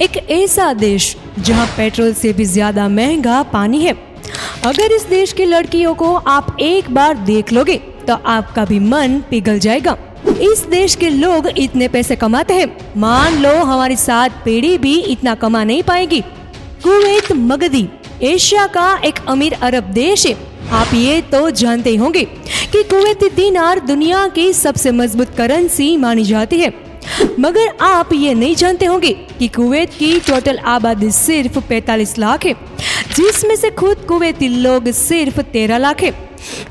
एक ऐसा देश जहां पेट्रोल से भी ज्यादा महंगा पानी है। अगर इस देश की लड़कियों को आप एक बार देख लोगे तो आपका भी मन पिघल जाएगा। इस देश के लोग इतने पैसे कमाते हैं, मान लो हमारी 7 पीढ़ी भी इतना कमा नहीं पाएगी। कुवैत मगदी एशिया का एक अमीर अरब देश है। आप ये तो जानते ही होंगे कि कुवैती दीनार दुनिया की सबसे मजबूत करेंसी मानी जाती है। मगर आप ये नहीं जानते होंगे कि कुवैत की टोटल आबादी सिर्फ 45 लाख है, जिसमें से खुद कुवैती लोग सिर्फ 13 लाख है,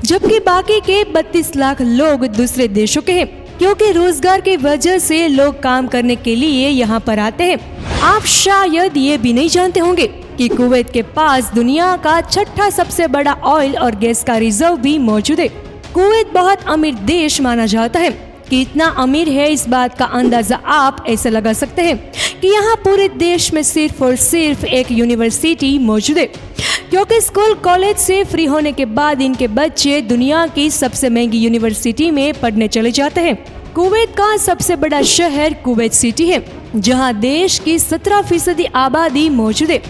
जबकि बाकी के 32 लाख लोग दूसरे देशों के हैं, क्योंकि रोजगार की वजह से लोग काम करने के लिए यहाँ पर आते हैं। आप शायद ये भी नहीं जानते होंगे कि कुवैत के पास दुनिया का 6ठा सबसे बड़ा ऑयल और गैस का रिजर्व भी मौजूद है। कुवैत बहुत अमीर देश माना जाता है। कि इतना अमीर है, इस बात का अंदाजा आप ऐसे लगा सकते हैं कि यहाँ पूरे देश में सिर्फ और सिर्फ एक यूनिवर्सिटी मौजूद है, क्योंकि स्कूल कॉलेज से फ्री होने के बाद इनके बच्चे दुनिया की सबसे महंगी यूनिवर्सिटी में पढ़ने चले जाते हैं। कुवैत का सबसे बड़ा शहर कुवैत सिटी है, जहाँ देश की 17% आबादी मौजूद है।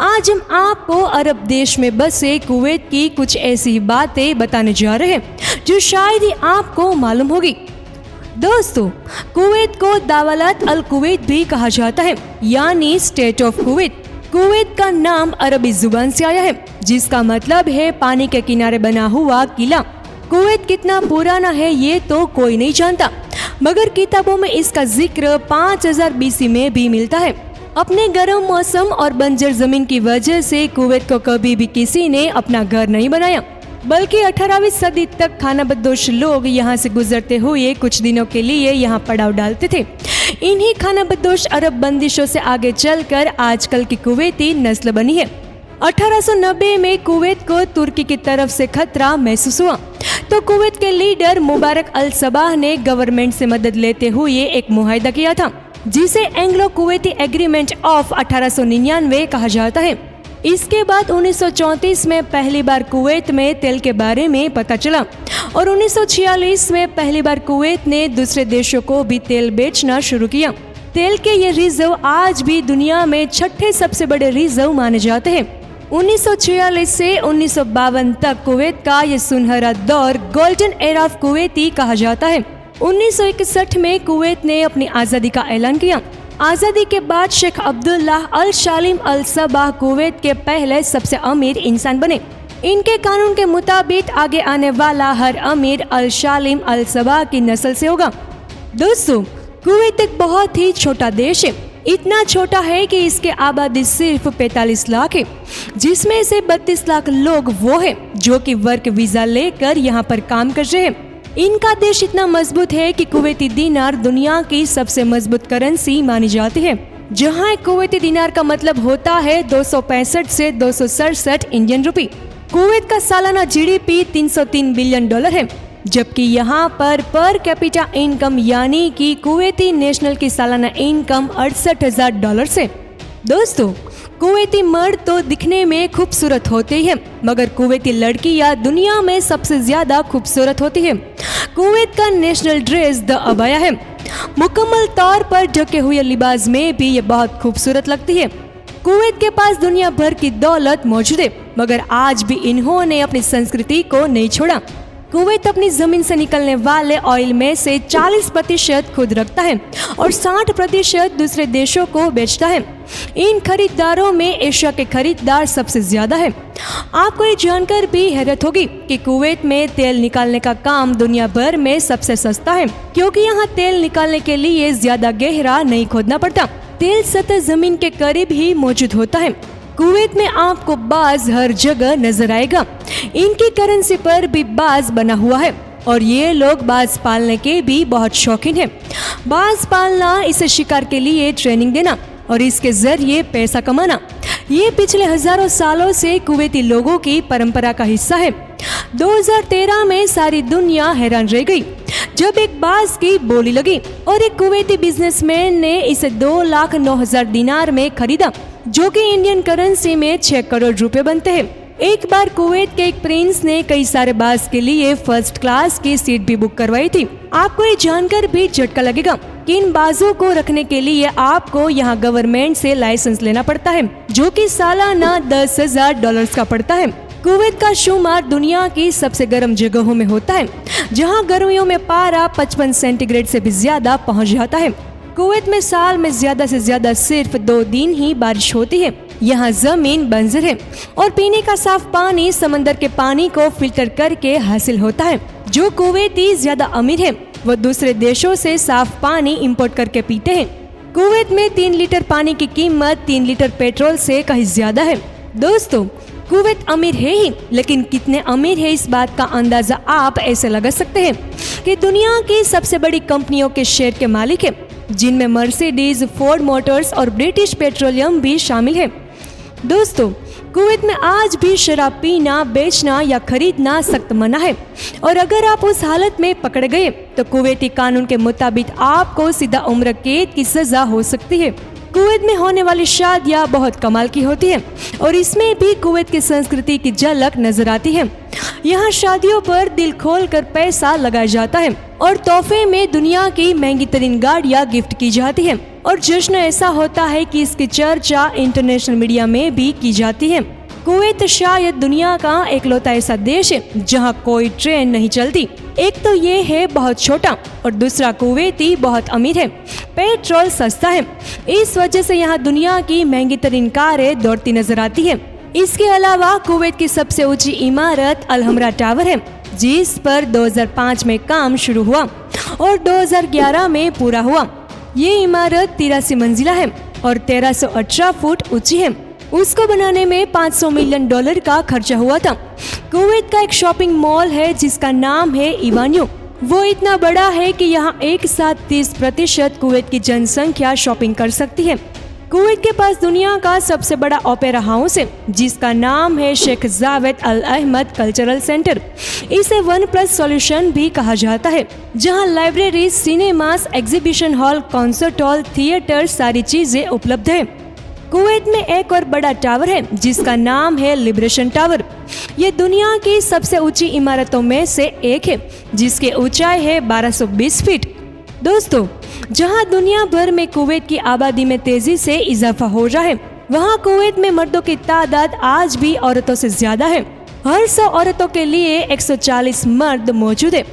आज हम आपको अरब देश में बसे कुवैत की कुछ ऐसी बातें बताने जा रहे हैं जो शायद ही आपको मालूम होगी। दोस्तों, कुवैत को दावलत अल कुवैत भी कहा जाता है, यानी स्टेट ऑफ कुवैत। कुवैत का नाम अरबी जुबान से आया है, जिसका मतलब है पानी के किनारे बना हुआ किला। कुवैत कितना पुराना है ये तो कोई नहीं जानता, मगर किताबों में इसका जिक्र 5000 BC में भी मिलता है। अपने गर्म मौसम और बंजर जमीन की वजह से कुवैत को कभी भी किसी ने अपना घर नहीं बनाया, बल्कि 18वीं सदी तक खानाबदोश लोग यहाँ से गुजरते हुए कुछ दिनों के लिए यहाँ पड़ाव डालते थे। इन्हीं खानाबदोश अरब बंदिशों से आगे चलकर आजकल की कुवैती नस्ल बनी है। 1890 में कुवैत को तुर्की की तरफ से खतरा महसूस हुआ, तो कुवैत के लीडर मुबारक अल सबाह ने गवर्नमेंट से मदद लेते हुए एक मुआहदा किया था, जिसे एंग्लो कुवैती एग्रीमेंट ऑफ 1899 कहा जाता है। इसके बाद 1934 में पहली बार कुवैत में तेल के बारे में पता चला और 1946 में पहली बार कुवैत ने दूसरे देशों को भी तेल बेचना शुरू किया। तेल के ये रिजर्व आज भी दुनिया में 6ठे सबसे बड़े रिजर्व माने जाते हैं। 1946 से 1952 तक कुवैत का ये सुनहरा दौर गोल्डन एरा ऑफ कुवैती कहा जाता है। 1961 में कुवैत ने अपनी आज़ादी का ऐलान किया। आज़ादी के बाद शेख अब्दुल्लाह अल शालिम अल सबाह कुवैत के पहले सबसे अमीर इंसान बने। इनके कानून के मुताबिक आगे आने वाला हर अमीर अल शालिम अल सबाह की नस्ल से होगा। दोस्तों, कुवैत एक बहुत ही छोटा देश है। इतना छोटा है कि इसके आबादी सिर्फ 45 लाख है, जिसमें से 32 लाख लोग वो हैं जो कि वर्क वीजा लेकर यहाँ पर काम कर रहे हैं। इनका देश इतना मजबूत है कि कुवैती दीनार दुनिया की सबसे मजबूत करेंसी मानी जाती है, जहां एक कुवैती दीनार का मतलब होता है 265 से 267 इंडियन रुपी। कुवैत का सालाना GDP $303 बिलियन है, जबकि यहाँ पर कैपिटा इनकम यानी कि कुवैती नेशनल की सालाना इनकम $68,000 है। दोस्तों, कुवैती मर्द तो दिखने में खूबसूरत होते ही हैं, मगर कुवैती लड़कियां दुनिया में सबसे ज्यादा खूबसूरत होती हैं। कुवैत का नेशनल ड्रेस द अबाया है। मुकम्मल तौर पर ढके हुए लिबास में भी ये बहुत खूबसूरत लगती है। कुवैत के पास दुनिया भर की दौलत मौजूद है, मगर आज भी इन्होंने अपनी संस्कृति को नहीं छोड़ा। कुवैत अपनी जमीन से निकलने वाले ऑयल में से 40% खुद रखता है और 60% दूसरे देशों को बेचता है। इन खरीदारों में एशिया के खरीदार सबसे ज्यादा है। आपको ये जानकर भी हैरत होगी कि कुवैत में तेल निकालने का काम दुनिया भर में सबसे सस्ता है, क्योंकि यहाँ तेल निकालने के लिए ज्यादा गहरा नहीं खोदना पड़ता। तेल सतह जमीन के करीब ही मौजूद होता है। कुवैत में आपको बाज हर जगह नजर आएगा। इनकी करेंसी पर भी बाज बना हुआ है और ये लोग बाज पालने के भी बहुत शौकीन हैं। बाज पालना, इसे शिकार के लिए ट्रेनिंग देना और इसके जरिए पैसा कमाना, ये पिछले हजारों सालों से कुवैती लोगों की परंपरा का हिस्सा है। 2013 में सारी दुनिया हैरान रह गई जब एक बाज की बोली लगी और एक कुवैती बिजनेसमैन ने इसे 2,09,000 दिनार में खरीदा, जो कि इंडियन करेंसी में 6 करोड़ रुपए बनते हैं। एक बार कुवैत के एक प्रिंस ने कई सारे बाज के लिए फर्स्ट क्लास की सीट भी बुक करवाई थी। आपको ये जानकर भी झटका लगेगा किन बाजों को रखने के लिए आपको यहाँ गवर्नमेंट से लाइसेंस लेना पड़ता है, जो कि सालाना $10,000 का पड़ता है। कुवैत का शुमार दुनिया की सबसे गर्म जगहों में होता है, जहाँ गर्मियों में पारा 55 सेंटीग्रेड से भी ज्यादा पहुँच जाता है। कुवैत में साल में ज्यादा से ज्यादा सिर्फ 2 दिन ही बारिश होती है। यहाँ जमीन बंजर है और पीने का साफ पानी समंदर के पानी को फिल्टर करके हासिल होता है। जो कुवैती ज्यादा अमीर है वो दूसरे देशों से साफ पानी इंपोर्ट करके पीते हैं। कुवैत में 3 लीटर पानी की कीमत 3 लीटर पेट्रोल से कहीं ज्यादा है। दोस्तों, कुवैत अमीर है ही, लेकिन कितने अमीर है इस बात का अंदाजा आप ऐसे लगा सकते हैं कि दुनिया की सबसे बड़ी कंपनियों के शेयर के मालिक है, जिनमें मर्सिडीज, फोर्ड मोटर्स और ब्रिटिश पेट्रोलियम भी शामिल है। दोस्तों, कुवैत में आज भी शराब पीना, बेचना या खरीदना सख्त मना है और अगर आप उस हालत में पकड़े गए तो कुवैती कानून के मुताबिक आपको सीधा उम्र कैद की सजा हो सकती है। कुवैत में होने वाली शादियां बहुत कमाल की होती है और इसमें भी कुवैत की संस्कृति की झलक नजर आती है। यहाँ शादियों पर दिल खोल कर पैसा लगाया जाता है और तोहफे में दुनिया की महंगी तरीन गाड़ियाँ गिफ्ट की जाती है और जश्न ऐसा होता है कि इसकी चर्चा इंटरनेशनल मीडिया में भी की जाती है। कुवैत शायद दुनिया का एकलौता ऐसा देश है जहाँ कोई ट्रेन नहीं चलती। एक तो ये है बहुत छोटा और दूसरा कुवैती बहुत अमीर है। पेट्रोल सस्ता है, इस वजह से यहाँ दुनिया की महंगी तरीन कारें दौड़ती नजर आती है। इसके अलावा कुवैत की सबसे ऊंची इमारत अल हमरा टावर है, जिस पर 2005 में काम शुरू हुआ और 2011 में पूरा हुआ। ये इमारत 83 मंजिला है और 1318 फुट ऊंची है। उसको बनाने में $500 मिलियन का खर्चा हुआ था। कुवैत का एक शॉपिंग मॉल है जिसका नाम है इवान्यू। वो इतना बड़ा है कि यहाँ एक साथ 30% कुवैत की जनसंख्या शॉपिंग कर सकती है। कुवैत के पास दुनिया का सबसे बड़ा ओपेरा हाउस है जिसका नाम है शेख जावेद अल अहमद कल्चरल सेंटर। इसे 1+ सॉल्यूशन भी कहा जाता है, जहां library, cinemas, exhibition hall, concert hall, theatre सारी चीजें उपलब्ध है। कुवैत में एक और बड़ा टावर है जिसका नाम है लिबरेशन टावर। ये दुनिया की सबसे ऊंची इमारतों में से एक है जिसकी ऊंचाई है 1220 फीट। दोस्तों, जहां दुनिया भर में कुवैत की आबादी में तेजी से इजाफा हो रहा है, वहां कुवैत में मर्दों की तादाद आज भी औरतों से ज्यादा है। हर 100 औरतों के लिए 140 मर्द मौजूद है।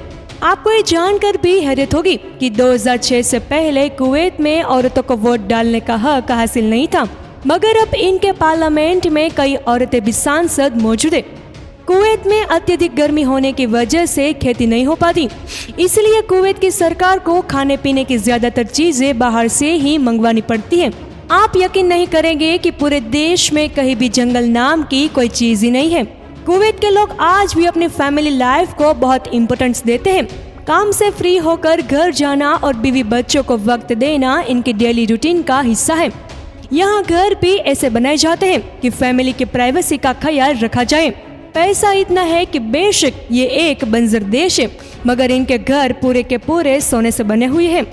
आपको ये जानकर भी हैरत होगी कि 2006 से पहले कुवैत में औरतों को वोट डालने का हक हासिल नहीं था, मगर अब इनके पार्लियामेंट में कई औरतें भी सांसद मौजूद है। कुवैत में अत्यधिक गर्मी होने की वजह से खेती नहीं हो पाती, इसलिए कुवैत की सरकार को खाने पीने की ज्यादातर चीजें बाहर से ही मंगवानी पड़ती है। आप यकीन नहीं करेंगे कि पूरे देश में कहीं भी जंगल नाम की कोई चीज ही नहीं है। कुवैत के लोग आज भी अपनी फैमिली लाइफ को बहुत इम्पोर्टेंस देते हैं। काम से फ्री होकर घर जाना और बीवी बच्चों को वक्त देना इनकी डेली रूटीन का हिस्सा है। यहाँ घर भी ऐसे बनाए जाते हैं कि फैमिली की प्राइवेसी का ख्याल रखा जाए। पैसा इतना है कि बेशक ये एक बंजर देश है, मगर इनके घर पूरे के पूरे सोने से बने हुए हैं।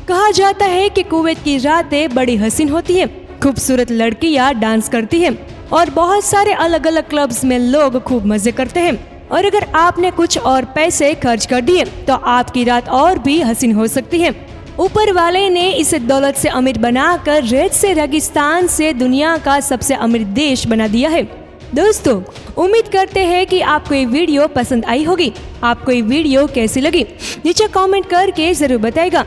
कहा जाता है कि कुवैत की रातें बड़ी हसीन होती है, खूबसूरत लड़कियां डांस करती हैं और बहुत सारे अलग अलग क्लब्स में लोग खूब मजे करते हैं। और अगर आपने कुछ और पैसे खर्च कर दिए तो आपकी रात और भी हसीन हो सकती है। ऊपर वाले ने इसे दौलत से अमीर बनाकर रेत से रेगिस्तान से दुनिया का सबसे अमीर देश बना दिया है। दोस्तों, उम्मीद करते हैं कि आपको ये वीडियो पसंद आई होगी। आपको ये वीडियो कैसी लगी नीचे कमेंट करके जरूर बताइएगा।